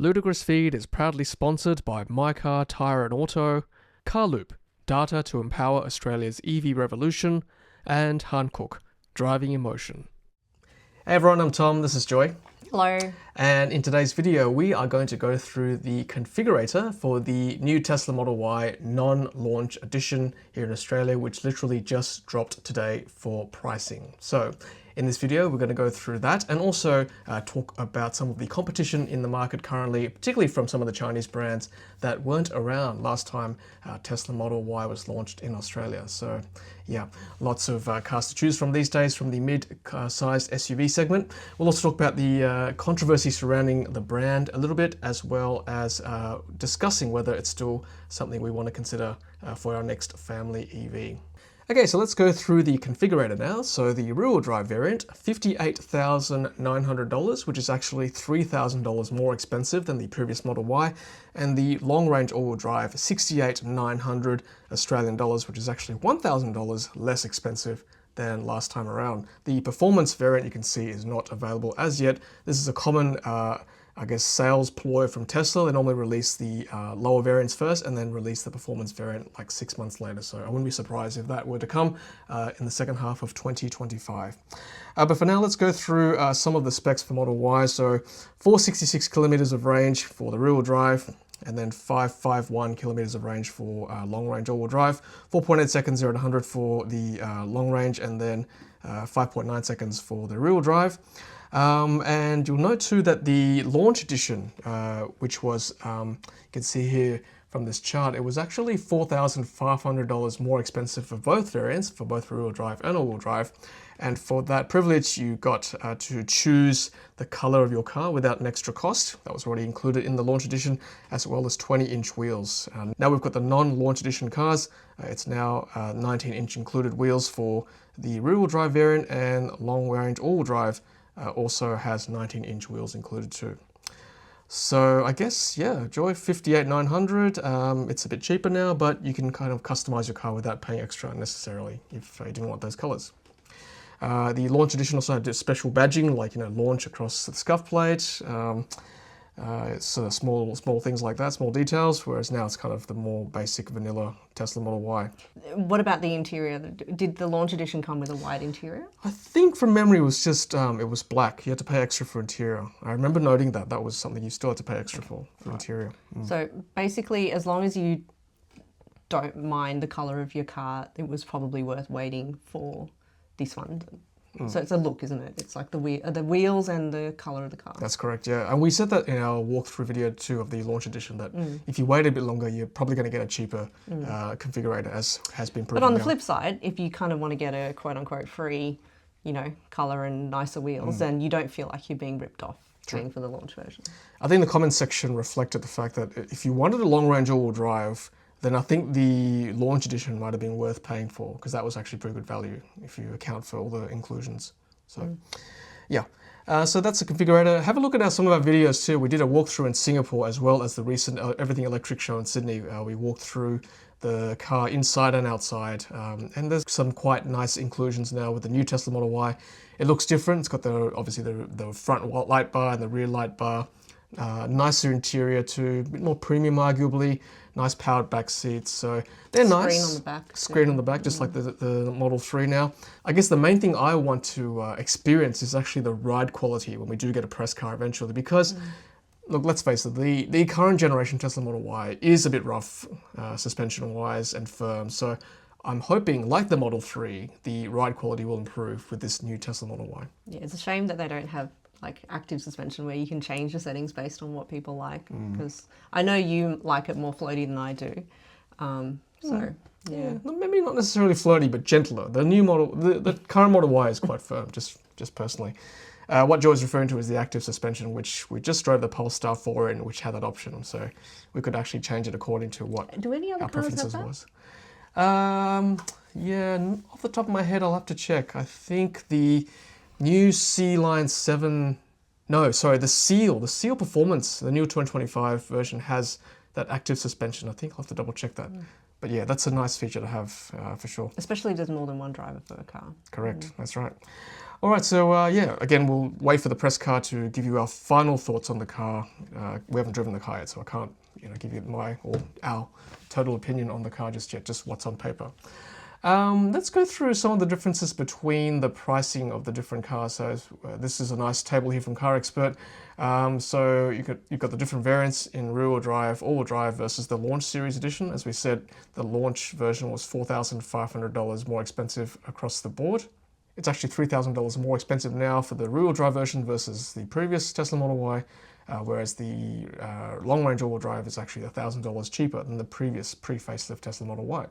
Ludicrous Feed is proudly sponsored by mycar, Tyre Auto, Carloop, data to empower Australia's EV revolution, and Hankook, driving emotion. Hey everyone, I'm Tom, this is Joy. Hello. And in today's video, we are going to go through the configurator for the new Tesla Model Y non-launch edition here in Australia, which literally just dropped today for pricing. So in this video, we're going to go through that and also talk about some of the competition in the market currently, particularly from some of the Chinese brands that weren't around last time Tesla Model Y was launched in Australia. So yeah, lots of cars to choose from these days from the mid-sized SUV segment. We'll also talk about the controversy surrounding the brand a little bit, as well as discussing whether it's still something we want to consider for our next family EV. Okay, so let's go through the configurator now. So the rear-wheel drive variant, $58,900, which is actually $3,000 more expensive than the previous Model Y, and the long-range all-wheel drive, $68,900 Australian dollars, which is actually $1,000 less expensive than last time around. The performance variant you can see is not available as yet. This is a common sales ploy from Tesla. They normally release the lower variants first and then release the performance variant like 6 months later. So I wouldn't be surprised if that were to come in the second half of 2025. But for now, let's go through some of the specs for Model Y. So 466 kilometers of range for the rear-wheel drive, and then 551 kilometers of range for long-range all-wheel drive, 4.8 seconds 0 to 100 for the long range, and then 5.9 seconds for the rear-wheel drive. And you'll note too that the launch edition, which was, you can see here from this chart, it was actually $4,500 more expensive for both variants, for both rear-wheel drive and all-wheel drive. And for that privilege, you got to choose the color of your car without an extra cost. That was already included in the launch edition, as well as 20-inch wheels. Now we've got the non-launch edition cars. It's now 19-inch included wheels for the rear-wheel drive variant, and long-range all-wheel drive also has 19-inch wheels included too. So I guess, yeah, Joy, $58,900. It's a bit cheaper now, but you can kind of customize your car without paying extra unnecessarily if you didn't want those colors. The launch edition also had special badging, like, launch across the scuff plate, sort of small things like that, small details, whereas now it's kind of the more basic vanilla Tesla Model Y. What about the interior? Did the launch edition come with a white interior? I think from memory it was just, it was black. You had to pay extra for interior. I remember noting that was something you still had to pay extra for interior. So basically, as long as you don't mind the color of your car, it was probably worth waiting for this one. So it's a look, isn't it? It's like the wheels and the color of the car. That's correct, yeah. And we said that in our walkthrough video too of the launch edition, that if you wait a bit longer, you're probably going to get a cheaper configurator, as has been proven. But on the flip side, if you kind of want to get a quote-unquote free, color and nicer wheels, then you don't feel like you're being ripped off paying for the launch version. I think the comments section reflected the fact that if you wanted a long-range all-wheel drive, then I think the launch edition might have been worth paying for, because that was actually pretty good value if you account for all the inclusions. So yeah, so that's the configurator. Have a look at some of our videos too. We did a walkthrough in Singapore, as well as the recent Everything Electric show in Sydney. We walked through the car inside and outside, and there's some quite nice inclusions now with the new Tesla Model Y. It looks different. It's got obviously the front light bar and the rear light bar. Nicer interior too, a bit more premium arguably. Nice powered back seats, so they're nice. Screen on the back. Screen on the back, just like the Model 3 now. I guess the main thing I want to experience is actually the ride quality when we do get a press car eventually, because look, let's face it, the current generation Tesla Model Y is a bit rough suspension-wise and firm, so I'm hoping, like the Model 3, the ride quality will improve with this new Tesla Model Y. Yeah, it's a shame that they don't have like active suspension where you can change the settings based on what people like, because I know you like it more floaty than I do. Yeah, maybe not necessarily floaty, but gentler. The new model, the current Model Y is quite firm, just personally. What Joy's referring to is the active suspension, which we just drove the Polestar 4 in, which had that option, so we could actually change it according to what our preferences was. Yeah, off the top of my head, I'll have to check. I think the new C-Line 7, the Seal Performance, the new 2025 version has that active suspension. I think I'll have to double check that. But yeah, that's a nice feature to have for sure. Especially if there's more than one driver for a car. Correct, that's right. All right, so yeah, again, we'll wait for the press car to give you our final thoughts on the car. We haven't driven the car yet, so I can't, give you my or our total opinion on the car just yet, just what's on paper. Let's go through some of the differences between the pricing of the different cars. So this is a nice table here from Car Expert. So you've got the different variants in rear-wheel drive, all-wheel drive versus the Launch Series Edition. As we said, the Launch version was $4,500 more expensive across the board. It's actually $3,000 more expensive now for the rear-wheel drive version versus the previous Tesla Model Y, whereas the long-range all-wheel drive is actually $1,000 cheaper than the previous pre-facelift Tesla Model Y.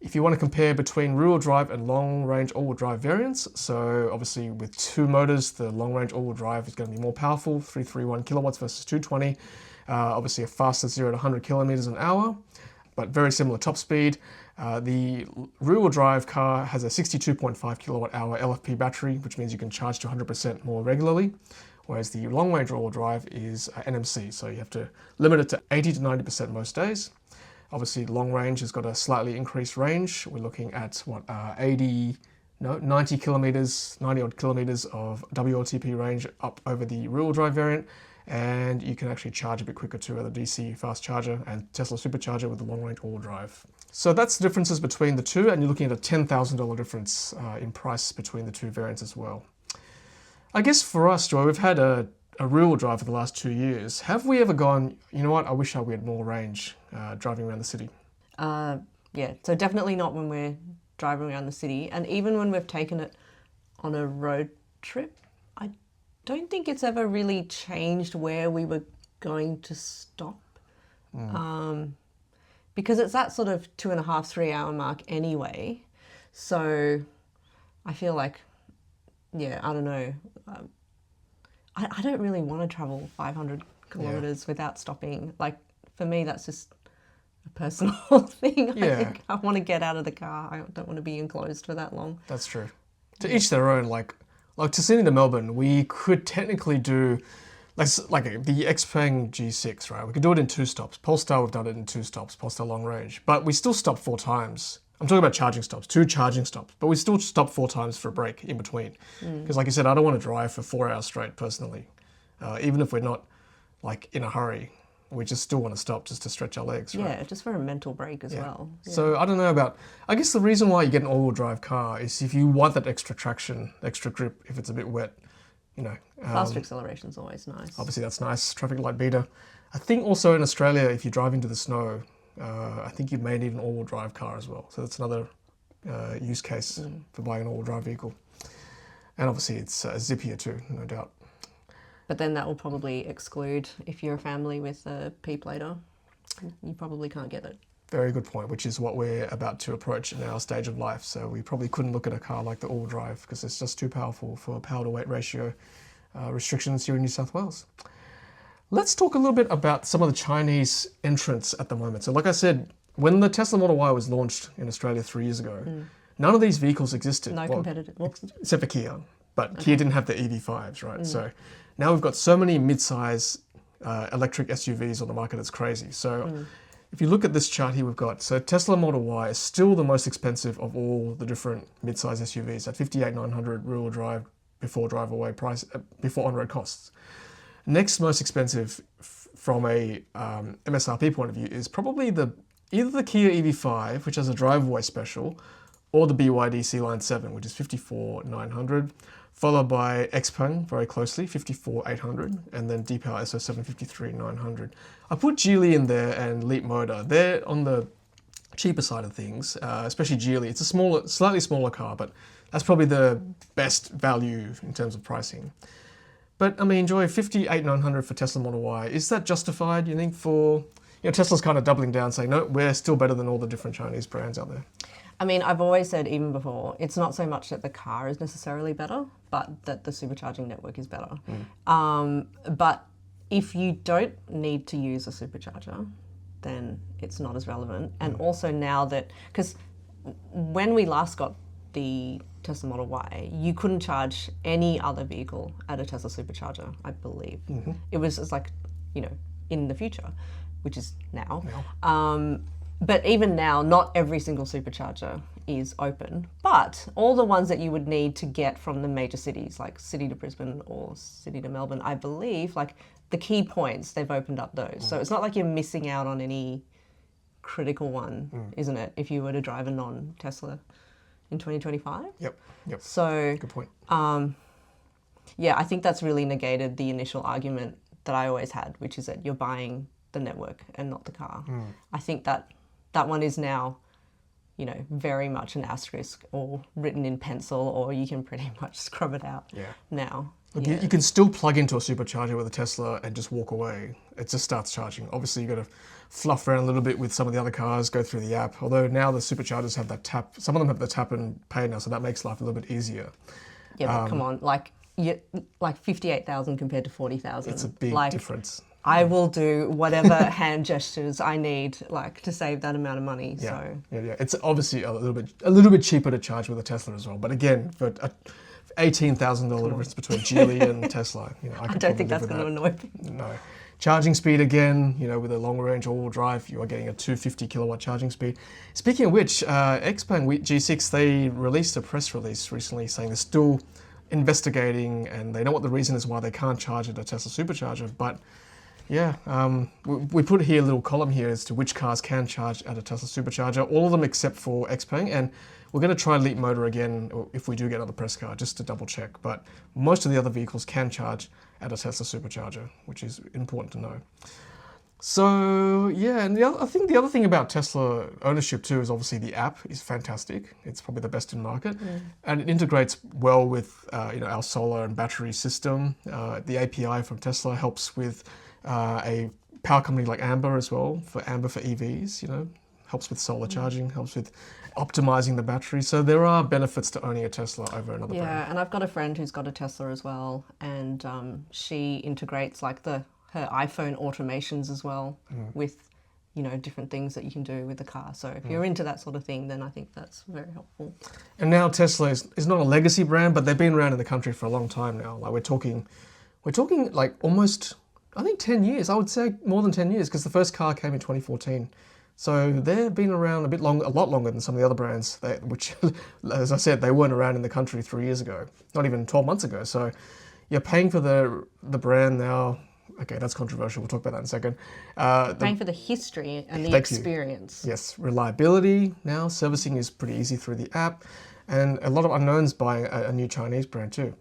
If you want to compare between rear-wheel drive and long-range all-wheel drive variants, so obviously with two motors, the long-range all-wheel drive is going to be more powerful, 331 kilowatts versus 220. Obviously a faster 0 to 100 kilometers an hour, but very similar top speed. The rear-wheel drive car has a 62.5 kilowatt hour LFP battery, which means you can charge to 100% more regularly, whereas the long-range all-wheel drive is NMC, so you have to limit it to 80 to 90% most days. Obviously, long range has got a slightly increased range. We're looking at 90 kilometers, 90 odd kilometers of WLTP range up over the rear-wheel drive variant, and you can actually charge a bit quicker too with a DC fast charger and Tesla Supercharger with the long-range all-wheel drive. So that's the differences between the two, and you're looking at a $10,000 difference in price between the two variants as well. I guess for us, Joy, we've had a rear-wheel drive for the last 2 years. Have we ever gone, you know what, I wish we had more range driving around the city? Yeah, so definitely not when we're driving around the city. And even when we've taken it on a road trip, I don't think it's ever really changed where we were going to stop. Because it's that sort of 2.5, 3 hour mark anyway. So I feel like, yeah, I don't know. I don't really want to travel 500 kilometers without stopping. Like, for me, that's just a personal thing. Yeah. I think I want to get out of the car. I don't want to be enclosed for that long. That's true. To each their own. Like to Sydney to Melbourne, we could technically do like the Xpeng G6, right? We could do it in 2 stops. Polestar, we've done it in 2 stops, Polestar long range. But we still stop 4 times. I'm talking about charging stops, 2 charging stops, but we still stop 4 times for a break in between. Because like you said, I don't want to drive for 4 hours straight personally. Even if we're not like in a hurry, we just still want to stop just to stretch our legs, right? Yeah, just for a mental break as well. Yeah. So I don't know about, I guess the reason why you get an all-wheel drive car is if you want that extra traction, extra grip, if it's a bit wet, Faster acceleration is always nice. Obviously that's nice, traffic light beater. I think also in Australia, if you drive into the snow, I think you may need an all-wheel drive car as well. So that's another use case for buying an all-wheel drive vehicle. And obviously it's zippier too, no doubt. But then that will probably exclude, if you're a family with a P-plater, you probably can't get it. Very good point, which is what we're about to approach in our stage of life. So we probably couldn't look at a car like the all-wheel drive because it's just too powerful for power to weight ratio restrictions here in New South Wales. Let's talk a little bit about some of the Chinese entrants at the moment. So like I said, when the Tesla Model Y was launched in Australia 3 years ago, none of these vehicles existed. No competitive. Except for Kia. But Kia didn't have the EV5s, right? So now we've got so many mid-size electric SUVs on the market, it's crazy. So if you look at this chart here, we've got, so Tesla Model Y is still the most expensive of all the different mid-size SUVs at $58,900 rear-wheel drive before drive-away price, before on-road costs. Next most expensive from a MSRP point of view is probably either the Kia EV5, which has a drive-away special, or the BYD C-Line 7, which is $54,900, followed by Xpeng very closely, $54,800, and then Deepal SO7, $53,900. I put Geely in there and Leap Motor. They're on the cheaper side of things, especially Geely. It's a slightly smaller car, but that's probably the best value in terms of pricing. But I mean, Joy, $58,900 for Tesla Model Y, is that justified, you think, for, Tesla's kind of doubling down saying, no, we're still better than all the different Chinese brands out there? I mean, I've always said, even before, it's not so much that the car is necessarily better, but that the supercharging network is better. But if you don't need to use a supercharger, then it's not as relevant. And also now that, because when we last got the Tesla Model Y, you couldn't charge any other vehicle at a Tesla supercharger, I believe. It was just like, in the future, which is now. But even now, not every single supercharger is open, but all the ones that you would need to get from the major cities, like city to Brisbane or city to Melbourne, I believe, like the key points, they've opened up those. So it's not like you're missing out on any critical one, isn't it, if you were to drive a non-Tesla in 2025? Yep. So, good point. yeah, I think that's really negated the initial argument that I always had, which is that you're buying the network and not the car. I think that one is now, you know, very much an asterisk or written in pencil, or you can pretty much scrub it out now. Look, you can still plug into a supercharger with a Tesla and just walk away. It just starts charging. Obviously, you've got to fluff around a little bit with some of the other cars, go through the app. Although now the superchargers have that tap. Some of them have the tap and pay now, so that makes life a little bit easier. Yeah, but come on, like 58,000 compared to 40,000. It's a big difference. I will do whatever hand gestures I need, like, to save that amount of money. Yeah. It's obviously a little bit cheaper to charge with a Tesla as well. But again, for $18,000 difference between Geely and Tesla, you know, I don't think that's going to annoy people. No. Charging speed again, you know, with a longer range all-wheel drive, you are getting a 250 kilowatt charging speed. Speaking of which, XPeng G6, they released a press release recently saying they're still investigating and they know what the reason is why they can't charge at a Tesla supercharger. But yeah, we put here a little column here as to which cars can charge at a Tesla supercharger, all of them except for XPeng, and we're going to try Leap Motor again if we do get another press car, just to double check. But most of the other vehicles can charge at a Tesla supercharger, which is important to know. So yeah, and I think the other thing about Tesla ownership too is obviously the app is fantastic. It's probably the best in market, and it integrates well with you know, our solar and battery system. The API from Tesla helps with a power company like Amber as well, for Amber for EVs. You know, helps with solar charging, helps with optimizing the battery. So there are benefits to owning a Tesla over another brand. Yeah, and I've got a friend who's got a Tesla as well, and she integrates like her iPhone automations as well with, you know, different things that you can do with the car. So if you're into that sort of thing, then I think that's very helpful. And now Tesla is not a legacy brand, but they've been around in the country for a long time now. Like we're talking like almost, I think 10 years. I would say more than 10 years, because the first car came in 2014. So they've been around a lot longer than some of the other brands, which, as I said, they weren't around in the country 3 years ago, not even 12 months ago. So you're paying for the brand now. Okay, that's controversial. We'll talk about that in a second. Paying for the history and the experience. Yes, reliability now. Servicing is pretty easy through the app, and a lot of unknowns buying a new Chinese brand too.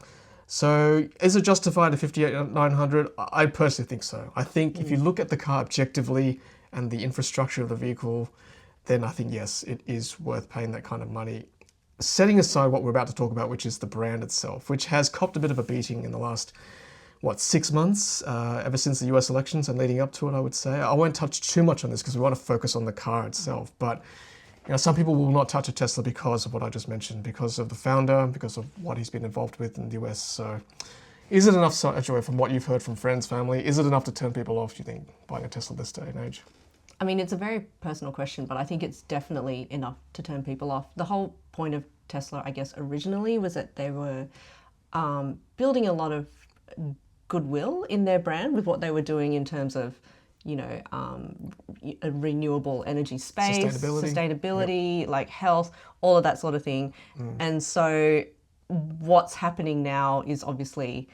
So is it justified at $58,900? I personally think so. I think if you look at the car objectively and the infrastructure of the vehicle, then I think, yes, it is worth paying that kind of money. Setting aside what we're about to talk about, which is the brand itself, which has copped a bit of a beating in the last, 6 months, ever since the US elections and leading up to it, I would say. I won't touch too much on this because we want to focus on the car itself. But you know, some people will not touch a Tesla because of what I just mentioned, because of the founder, because of what he's been involved with in the US. So is it enough, Joy, from what you've heard from friends, family, is it enough to turn people off, do you think, buying a Tesla this day and age? I mean, it's a very personal question, but I think it's definitely enough to turn people off. The whole point of Tesla, I guess, originally was that they were building a lot of goodwill in their brand with what they were doing in terms of, you know, a renewable energy space, sustainability, like health, all of that sort of thing. And so what's happening now is obviously,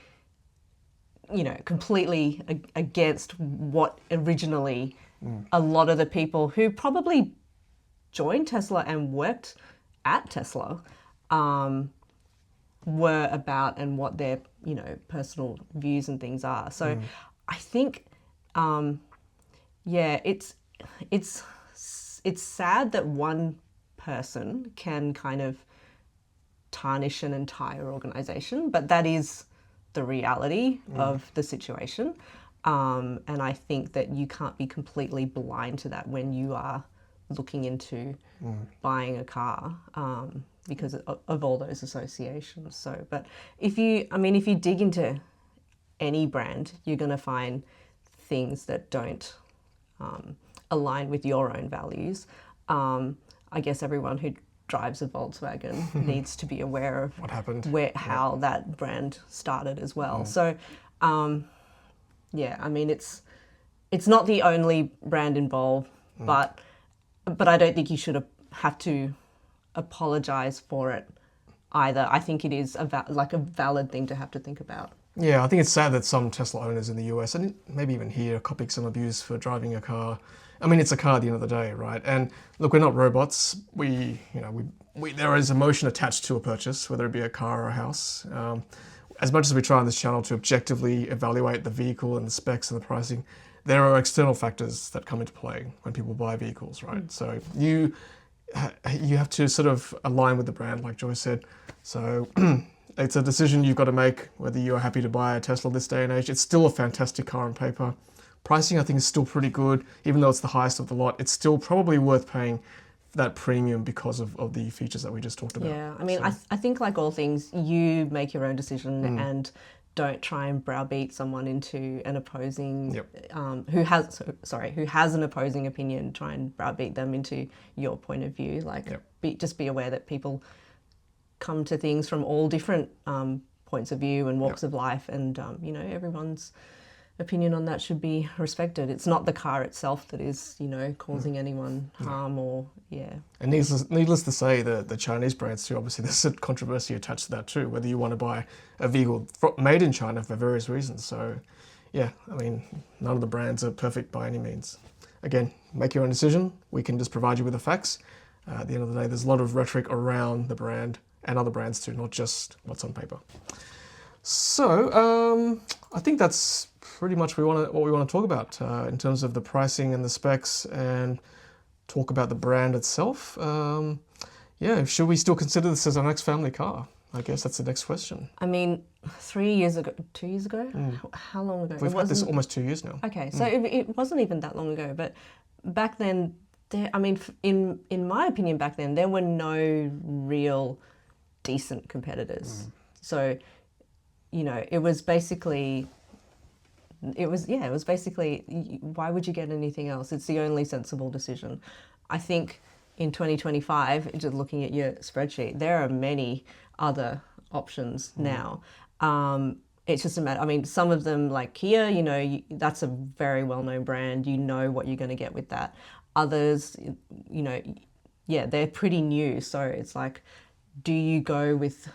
you know, completely against what originally a lot of the people who probably joined Tesla and worked at Tesla were about, and what their, you know, personal views and things are. So I think, yeah, it's sad that one person can kind of tarnish an entire organization, but that is the reality of the situation. And I think that you can't be completely blind to that when you are looking into buying a car, because of all those associations. So, but if you dig into any brand, you're going to find things that don't align with your own values. I guess everyone who drives a Volkswagen needs to be aware of what happened, how that brand started as well. So, yeah, I mean, it's not the only brand involved, but I don't think you should have to apologize for it either. I think it is a valid thing to have to think about. Yeah, I think it's sad that some Tesla owners in the US, and maybe even here, are copying some abuse for driving a car. I mean, it's a car at the end of the day, right? And look, we're not robots. There is emotion attached to a purchase, whether it be a car or a house. As much as we try on this channel to objectively evaluate the vehicle and the specs and the pricing, there are external factors that come into play when people buy vehicles, right? So you have to sort of align with the brand, like Joy said. So it's a decision you've got to make, whether you're happy to buy a Tesla this day and age. It's still a fantastic car on paper. Pricing, I think, is still pretty good. Even though it's the highest of the lot, it's still probably worth paying that premium because of the features that we just talked about. Yeah, I mean, so, I think like all things, you make your own decision and don't try and browbeat someone into an opposing, who has an opposing opinion, try and browbeat them into your point of view. Like, just be aware that people come to things from all different points of view and walks of life, and everyone's opinion on that should be respected. It's not the car itself that is, causing anyone harm or, And needless to say, the Chinese brands too, obviously there's a controversy attached to that too, whether you want to buy a vehicle made in China for various reasons. So, yeah, I mean, none of the brands are perfect by any means. Again, make your own decision. We can just provide you with the facts. At the end of the day, there's a lot of rhetoric around the brand and other brands too, not just what's on paper. So, I think that's pretty much what we want to talk about in terms of the pricing and the specs, and talk about the brand itself. Should we still consider this as our next family car? I guess that's the next question. I mean, 3 years ago, 2 years ago? How long ago? We've had this almost 2 years now. Okay, so it wasn't even that long ago, but back then, in my opinion, back then, there were no real decent competitors. So, it was basically, why would you get anything else? It's the only sensible decision. I think in 2025, just looking at your spreadsheet, there are many other options now. It's just a matter, some of them, like Kia, that's a very well-known brand. You know what you're going to get with that. Others, they're pretty new. So it's like, do you go with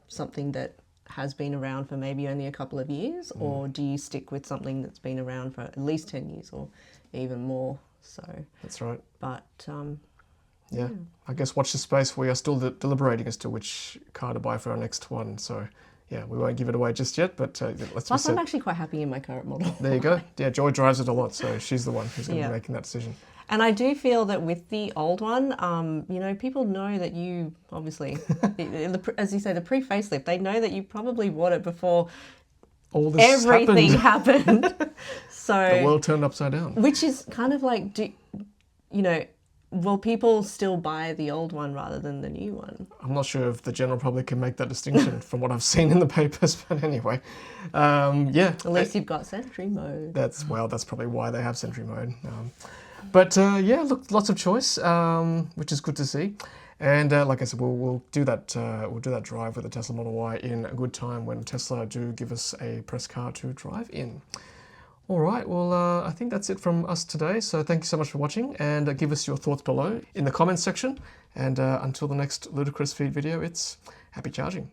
something that has been around for maybe only a couple of years, or do you stick with something that's been around for at least 10 years or even more? So that's right. But I guess watch the space. We are still deliberating as to which car to buy for our next one. So yeah, we won't give it away just yet, but Plus, I'm actually quite happy in my current model. There you go. Yeah, Joy drives it a lot, so she's the one who's going to be making that decision. And I do feel that with the old one, people know that you, obviously, as you say, the pre-facelift, they know that you probably bought it before all this everything happened. So the world turned upside down. Which is kind of like, will people still buy the old one rather than the new one? I'm not sure if the general public can make that distinction from what I've seen in the papers, but anyway. At least you've got Sentry mode. That's probably why they have Sentry mode. Look, lots of choice, which is good to see. And like I said, we'll do that drive with the Tesla Model Y in a good time when Tesla do give us a press car to drive in. All right, well, I think that's it from us today. So thank you so much for watching, and give us your thoughts below in the comments section. And until the next Ludicrous Feed video, it's happy charging.